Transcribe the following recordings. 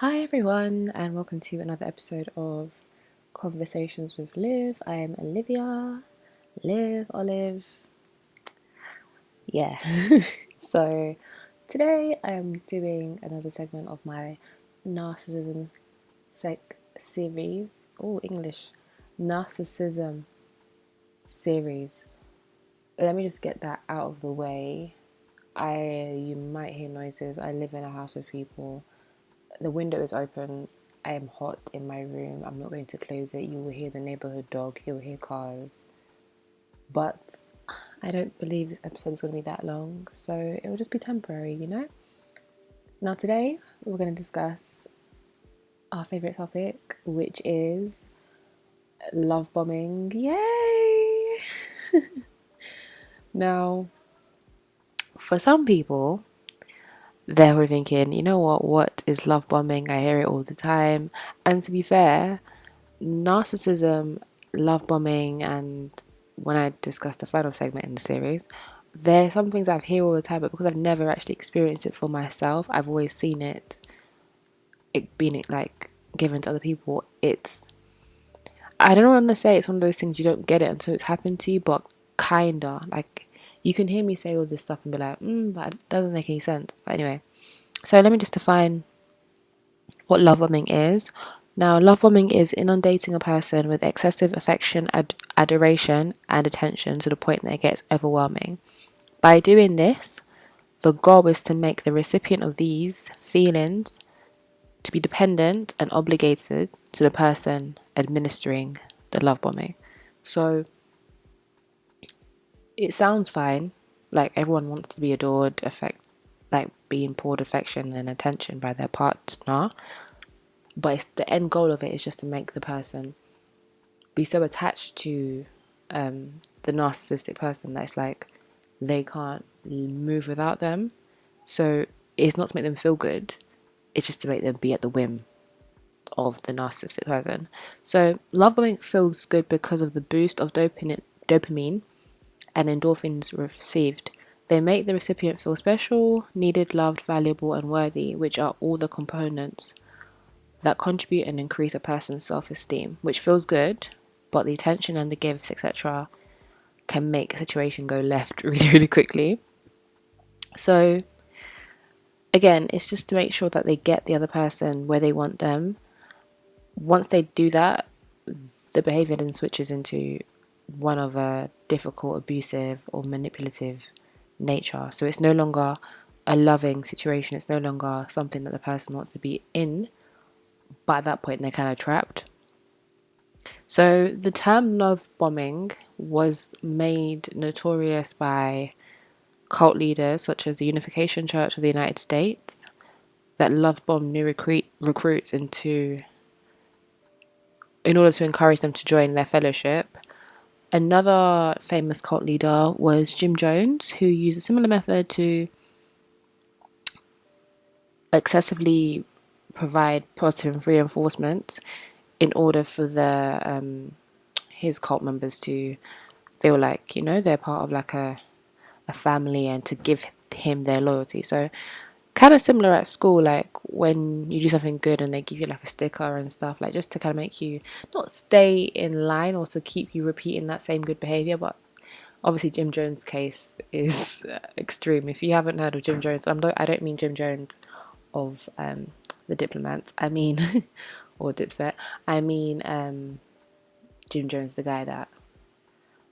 Hi everyone, and welcome to another episode of Conversations with Liv. I am Olivia, Liv, Olive. Yeah. So today I am doing another segment of my Narcissism series. Oh, English. Narcissism series. Let me just get that out of the way. You might hear noises. I live in a house with people. The window is open. I am hot in my room. I'm not going to close it. You will hear the neighborhood dog. You'll hear cars. But I don't believe this episode is going to be that long. So it will just be temporary, you know? Now, today we're going to discuss our favorite topic, which is love bombing. Yay! Now, for some people, they were thinking, you know what is love bombing? I hear it all the time. And to be fair, narcissism, love bombing, and when I discuss the final segment in the series, there's some things I've heard all the time, but because I've never actually experienced it for myself, I've always seen it being like given to other people. I don't want to say it's one of those things you don't get it until it's happened to you, but kinda like you can hear me say all this stuff and be like, but it doesn't make any sense. But anyway, so let me just define what love bombing is. Now, love bombing is inundating a person with excessive affection, adoration, and attention to the point that it gets overwhelming. By doing this, the goal is to make the recipient of these feelings to be dependent and obligated to the person administering the love bombing. So it sounds fine, like everyone wants to be adored, like being poured affection and attention by their partner. But the end goal of it is just to make the person be so attached to the narcissistic person that it's like they can't move without them. So it's not to make them feel good, it's just to make them be at the whim of the narcissistic person. So love bombing feels good because of the boost of dopamine and endorphins received. They make the recipient feel special, needed, loved, valuable, and worthy, which are all the components that contribute and increase a person's self-esteem, which feels good, but the attention and the gifts, etc., can make a situation go left really, really quickly. So again, it's just to make sure that they get the other person where they want them. Once they do that, the behavior then switches into one of a difficult, abusive, or manipulative nature. So it's no longer a loving situation, it's no longer something that the person wants to be in, but at that point they're kind of trapped. So the term love bombing was made notorious by cult leaders such as the Unification Church of the United States that love bomb new recruits in order to encourage them to join their fellowship. Another famous cult leader was Jim Jones, who used a similar method to excessively provide positive reinforcement in order for his cult members to feel like, they're part of like a family and to give him their loyalty. So kind of similar at school, like when you do something good and they give you like a sticker and stuff, like just to kind of make you not stay in line or to keep you repeating that same good behavior. But obviously Jim Jones' case is extreme. If you haven't heard of Jim Jones, I don't mean Jim Jones of the Diplomats, I mean or Dipset, I mean Jim Jones, the guy that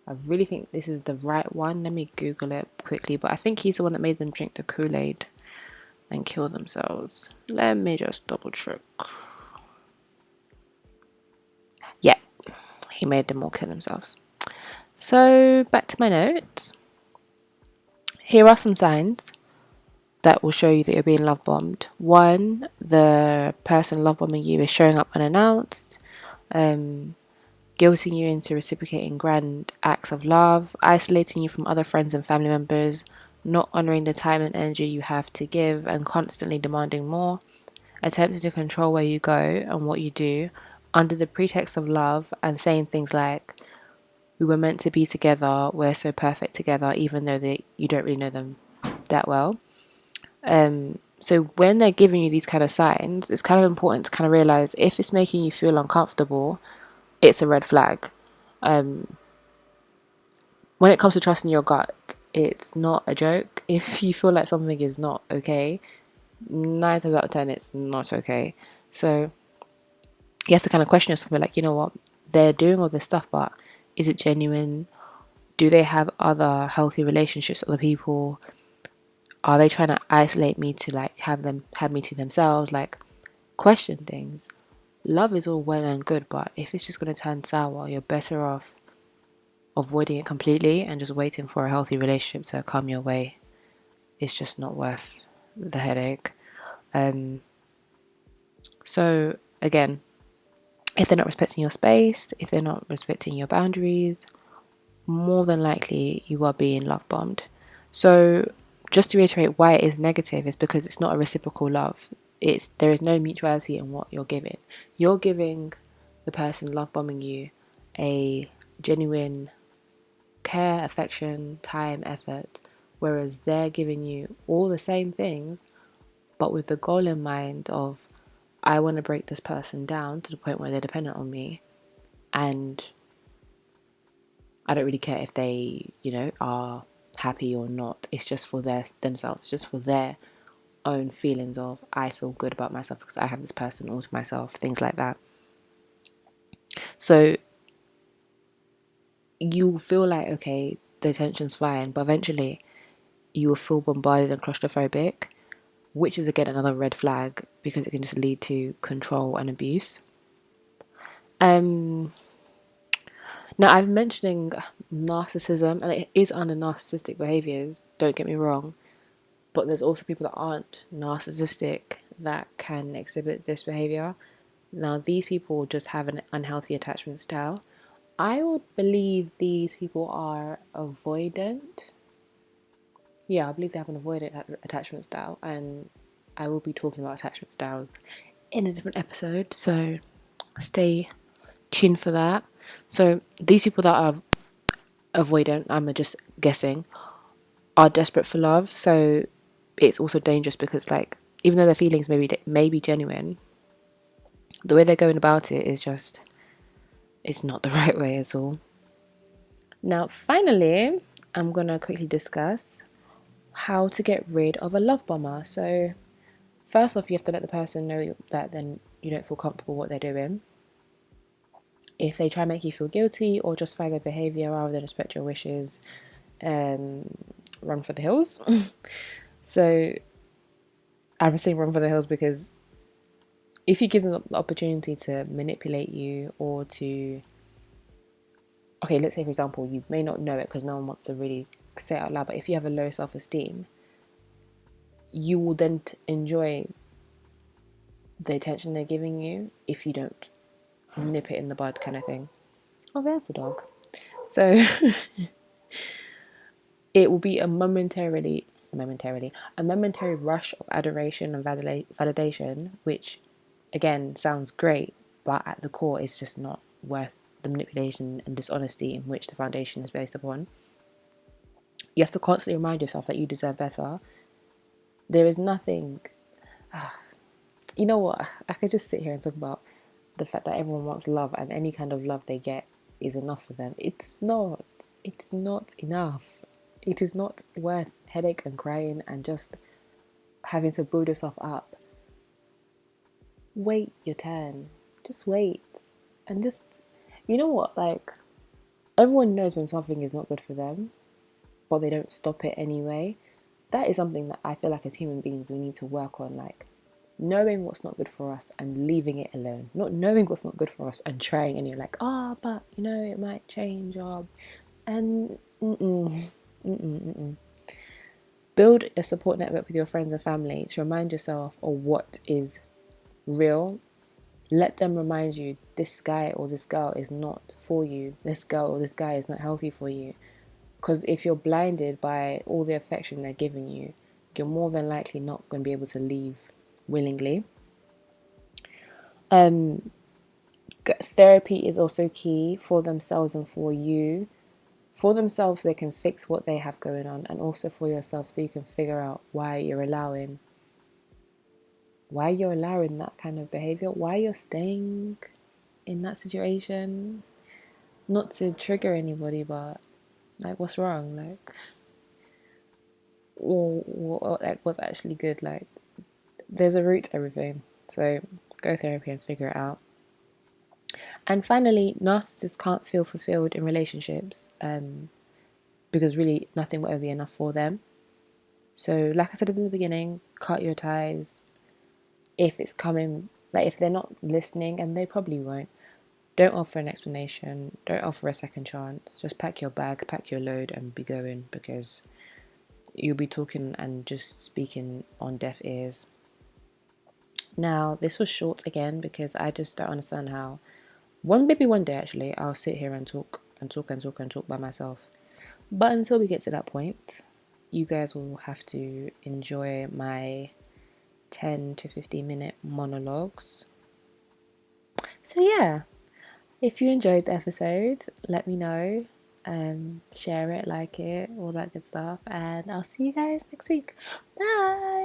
I really think this is the right one. Let me Google it quickly, but I think he's the one that made them drink the Kool-Aid and kill themselves. Let me just double check. Yeah, he made them all kill themselves. So back to my notes. Here are some signs that will show you that you're being love bombed. One, the person love bombing you is showing up unannounced, guilting you into reciprocating grand acts of love, isolating you from other friends and family members, not honouring the time and energy you have to give, and constantly demanding more, attempting to control where you go and what you do under the pretext of love, and saying things like, we were meant to be together, we're so perfect together, even though you don't really know them that well. So when they're giving you these kind of signs, it's kind of important to kind of realize if it's making you feel uncomfortable, it's a red flag. Um, when it comes to trusting your gut, it's not a joke. If you feel like something is not okay, 9 times out of 10, it's not okay. So you have to kind of question yourself, like, you know what, they're doing all this stuff, but is it genuine? Do they have other healthy relationships with other people? Are they trying to isolate me to like have me to themselves? Like, question things. Love is all well and good, but if it's just going to turn sour, you're better off avoiding it completely and just waiting for a healthy relationship to come your way. It's just not worth the headache. So again, if they're not respecting your space, if they're not respecting your boundaries, more than likely you are being love bombed. So just to reiterate why it is negative is because it's not a reciprocal love. There is no mutuality in what you're giving. You're giving the person love bombing you a genuine care, affection, time, effort, whereas they're giving you all the same things, but with the goal in mind of, I want to break this person down to the point where they're dependent on me, and I don't really care if they, are happy or not. It's just for themselves, just for their own feelings of, I feel good about myself because I have this person all to myself, things like that. So you feel like, okay, the attention's fine, but eventually you will feel bombarded and claustrophobic, which is again another red flag because it can just lead to control and abuse. Now I'm mentioning narcissism, and it is under narcissistic behaviors, don't get me wrong, but there's also people that aren't narcissistic that can exhibit this behavior. Now these people just have an unhealthy attachment style. I would believe these people are avoidant. Yeah, I believe they have an avoidant attachment style, and I will be talking about attachment styles in a different episode, so stay tuned for that. So these people that are avoidant, I'm just guessing, are desperate for love. So it's also dangerous because, like, even though their feelings may be genuine, the way they're going about it is just, it's not the right way at all. Now, finally, I'm gonna quickly discuss how to get rid of a love bomber. So first off, you have to let the person know that then you don't feel comfortable what they're doing. If they try and make you feel guilty or justify their behavior rather than respect your wishes, run for the hills. So I'm saying run for the hills because if you give them the opportunity to manipulate you or to, okay, let's say for example, you may not know it because no one wants to really say it out loud, but if you have a low self-esteem, you will then enjoy the attention they're giving you if you don't nip it in the bud, kind of thing. Oh, there's the dog. So it will be a momentary rush of adoration and validation, which again sounds great, but at the core is just not worth the manipulation and dishonesty in which the foundation is based upon. You have to constantly remind yourself that you deserve better. There is nothing, you know what, I could just sit here and talk about the fact that everyone wants love and any kind of love they get is enough for them. It's not enough. It is not worth headache and crying and just having to build yourself up. Wait your turn. Just wait. And just, you know what, like, everyone knows when something is not good for them, but they don't stop it anyway. That is something that I feel like as human beings we need to work on, like knowing what's not good for us and leaving it alone. Not knowing what's not good for us and trying, and you're like, but it might change, and build a support network with your friends and family to remind yourself of what is real. Let them remind you this guy or this girl is not for you. This girl or this guy is not healthy for you. Because if you're blinded by all the affection they're giving you, you're more than likely not going to be able to leave willingly. Therapy is also key for themselves and for you. For themselves so they can fix what they have going on, and also for yourself so you can figure out why you're allowing why you're allowing that kind of behavior, why you're staying in that situation. Not to trigger anybody, but like, what's wrong? Like, or like, what's actually good? Like, there's a root to everything. So go therapy and figure it out. And finally, narcissists can't feel fulfilled in relationships because really nothing will ever be enough for them. So, like I said in the beginning, cut your ties. If it's coming, like if they're not listening, and they probably won't, don't offer an explanation. Don't offer a second chance. Just pack your bag, pack your load, and be going, because you'll be talking and just speaking on deaf ears. Now, this was short again because I just don't understand how. Maybe one day actually, I'll sit here and talk and talk and talk and talk by myself. But until we get to that point, you guys will have to enjoy my 10 to 15-minute monologues. So yeah, if you enjoyed the episode, let me know. Share it, like it, all that good stuff, and I'll see you guys next week. Bye.